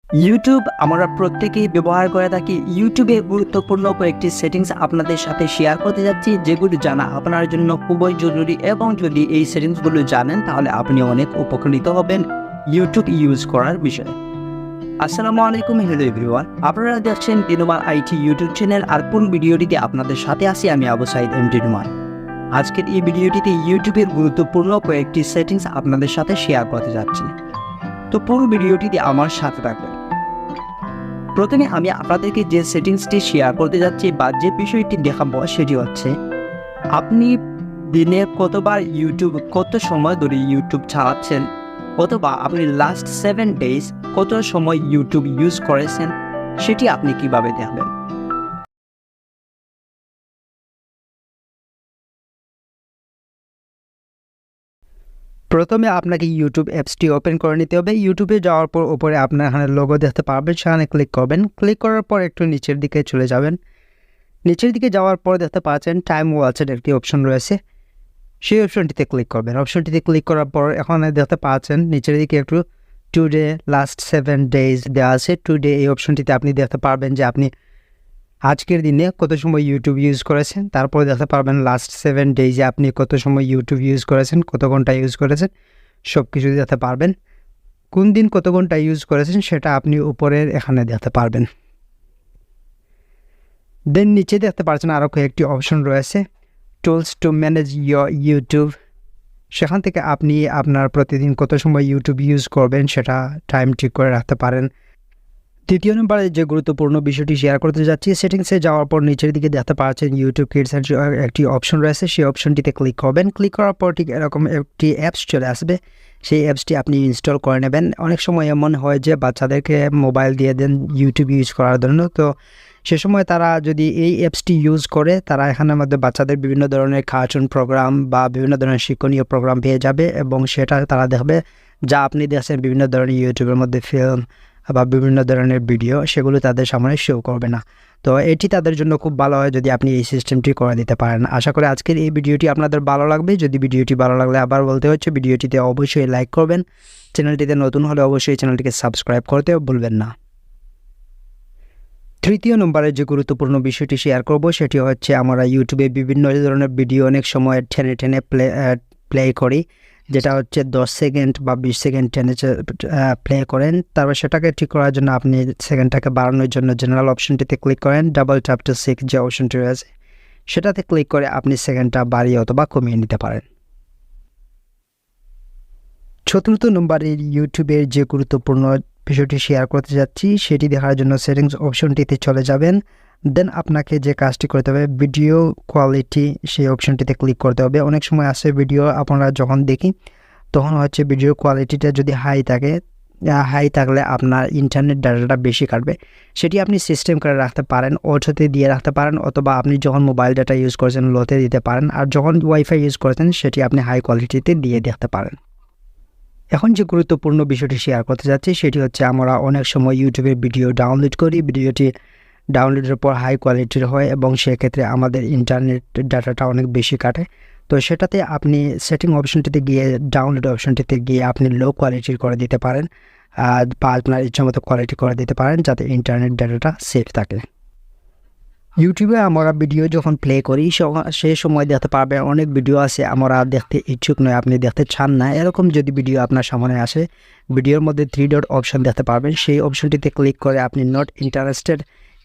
YouTube আমরা প্রত্যেকেই ব্যবহার করে থাকি। ইউটিউবে গুরুত্বপূর্ণ কয়েকটি সেটিংস আপনাদের সাথে শেয়ার করতে যাচ্ছি, যেগুলো জানা আপনার জন্য খুবই জরুরি, এবং যদি এই সেটিংসগুলো জানেন তাহলে আপনি অনেক উপকৃত হবেন ইউটিউব ইউজ করার বিষয়ে। আসসালামু আলাইকুম, হ্যালো এভরিওয়ান, আপনারা দেখছেন নুমান আইটি ইউটিউব চ্যানেল। আর পুরো ভিডিওটিতে আপনাদের সাথে আছি আমি আবু সাইদ এমডি নুমান। আজকের এই ভিডিওটিতে ইউটিউবের গুরুত্বপূর্ণ কয়েকটি সেটিংস আপনাদের সাথে শেয়ার করতে যাচ্ছি, তো পুরো ভিডিওটিতে আমার সাথে থাকবেন। প্রথমে আমি আপনাদেরকে যে সেটিংসটি শেয়ার করতে যাচ্ছি বা যে বিষয়টি দেখাবো সেটি হচ্ছে আপনি দিনে কতবার ইউটিউব, কত সময় ধরে ইউটিউব চালাচ্ছেন, অথবা আপনি লাস্ট 7 days কত সময় ইউটিউব ইউজ করেছেন, সেটি আপনি কিভাবে দেখবেন। প্রথমে আপনাকে ইউটিউব অ্যাপসটি ওপেন করে নিতে হবে। ইউটিউবে যাওয়ার পর উপরে আপনার এখানে লোগো দেখতে পারবেন, সেখানে ক্লিক করবেন। ক্লিক করার পর একটু নিচের দিকে চলে যাবেন। নিচের দিকে যাওয়ার পর দেখতে পাচ্ছেন টাইম ওয়াচের একটি অপশন রয়েছে, সেই অপশনটিতে ক্লিক করবেন। অপশনটিতে ক্লিক করার পর এখানে দেখতে পাচ্ছেন নিচের দিকে একটু টুডে লাস্ট 7 days দেওয়া আছে। টুডে এই অপশনটিতে আপনি দেখতে পারবেন যে আপনি আজকের দিনে কত সময় ইউটিউব ইউজ করেছেন। তারপরে দেখতে পারবেন লাস্ট 7 days-এ আপনি কত সময় ইউটিউব ইউজ করেছেন, কত ঘন্টা ইউজ করেছেন, সব কিছু দেখতে পারবেন। কোন দিন কত ঘন্টা ইউজ করেছেন সেটা আপনি উপরের এখানে দেখতে পারবেন। দেন নিচে দেখতে পাচ্ছেন আরও কয়েকটি অপশন রয়েছে, tools to manage your YouTube. সেখান থেকে আপনি আপনার প্রতিদিন কত সময় ইউটিউব ইউজ করবেন সেটা টাইম ঠিক করে রাখতে পারেন। দ্বিতীয় নম্বরে যে গুরুত্বপূর্ণ বিষয়টি শেয়ার করতে যাচ্ছি, সেটিংসে যাওয়ার পর নিচের দিকে দেখতে পাচ্ছেন ইউটিউব কিডসের একটি অপশন রয়েছে, সেই অপশনটিতে ক্লিক করবেন। ক্লিক করার পর ঠিক এরকম একটি অ্যাপস চলে আসবে, সেই অ্যাপসটি আপনি ইনস্টল করে নেবেন। অনেক সময় এমন হয় যে বাচ্চাদেরকে মোবাইল দিয়ে দেন ইউটিউব ইউজ করার জন্য, তো সে সময় তারা যদি এই অ্যাপসটি ইউজ করে, তারা এখানের মধ্যে বাচ্চাদের বিভিন্ন ধরনের কার্টুন প্রোগ্রাম বা বিভিন্ন ধরনের শিক্ষণীয় প্রোগ্রাম পেয়ে যাবে, এবং সেটা তারা দেখবে যা আপনি দেখছেন বিভিন্ন ধরনের ইউটিউবের মধ্যে ফিল্ম বা বিভিন্ন ধরনের ভিডিও, সেগুলো তাদের সামনে শো করবে না। তো এটি তাদের জন্য খুব ভালো হয় যদি আপনি এই সিস্টেমটি করে দিতে পারেন। আশা করি আজকের এই ভিডিওটি আপনাদের ভালো লাগবে। যদি ভিডিওটি ভালো লাগলে আবার বলতে হচ্ছে, ভিডিওটিতে অবশ্যই লাইক করবেন, চ্যানেলটিতে নতুন হলে অবশ্যই চ্যানেলটিকে সাবস্ক্রাইব করতেও ভুলবেন না। তৃতীয় নম্বরে যে গুরুত্বপূর্ণ বিষয়টি শেয়ার করব সেটি হচ্ছে আমরা ইউটিউবে বিভিন্ন ধরনের ভিডিও অনেক সময় টেনে টেনে প্লে করি, যেটা হচ্ছে 10 সেকেন্ড বা 20 সেকেন্ড টেনে প্লে করেন। তারপর সেটাকে ঠিক করার জন্য আপনি সেকেন্ডটাকে বাড়ানোর জন্য জেনারেল অপশনটিতে ক্লিক করেন, ডাবল ট্যাপ টু সিক যে অপশনটি রয়েছে সেটাতে ক্লিক করে আপনি সেকেন্ডটা বাড়িয়ে অথবা কমিয়ে নিতে পারেন। চতুর্থ নম্বরে ইউটিউবের যে গুরুত্বপূর্ণ বিষয়টি শেয়ার করতে যাচ্ছি সেটি দেখার জন্য সেটিংস অপশনটিতে চলে যাবেন। দেন আপনাকে যে কাজটি করতে হবে ভিডিও কোয়ালিটি, সেই অপশনটিতে ক্লিক করতে হবে। অনেক সময় আসে ভিডিও আপনারা যখন দেখি তখন হচ্ছে ভিডিও কোয়ালিটিটা যদি হাই থাকলে আপনার ইন্টারনেট ডাটাটা বেশি কাটবে। সেটি আপনি সিস্টেম করে রাখতে পারেন, অটোতে দিয়ে রাখতে পারেন, অথবা আপনি যখন মোবাইল ডাটা ইউজ করেছেন লোতে দিতে পারেন, আর যখন ওয়াইফাই ইউজ করেছেন সেটি আপনি হাই কোয়ালিটিতে দিয়ে দেখতে পারেন। এখন যে গুরুত্বপূর্ণ বিষয়টি শেয়ার করতে যাচ্ছি সেটি হচ্ছে আমরা অনেক সময় ইউটিউবে ভিডিও ডাউনলোড করি, ভিডিওটি ডাউনলোডের পর হাই কোয়ালিটির হয় এবং সেক্ষেত্রে আমাদের ইন্টারনেট ডাটাটা অনেক বেশি কাটে। তো সেটাতে আপনি সেটিং অপশনটিতে গিয়ে ডাউনলোড অপশনটিতে গিয়ে আপনি লো কোয়ালিটির করে দিতে পারেন, বা আপনার ইচ্ছামতো কোয়ালিটি করে দিতে পারেন যাতে ইন্টারনেট ডাটাটা সেফ থাকে। ইউটিউবে আমরা ভিডিও যখন প্লে করি সেই সময় দেখতে পারবেন অনেক ভিডিও আছে আমরা দেখতে ইচ্ছুক নয়, আপনি দেখতে চান না, এরকম যদি ভিডিও আপনার সামনে আসে, ভিডিওর মধ্যে 3 ডট অপশন দেখতে পারবেন, সেই অপশনটিতে ক্লিক করে আপনি নট ইন্টারেস্টেড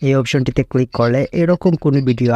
এই অপশনটিতে ক্লিক করলে এরকম কোনো ভিডিও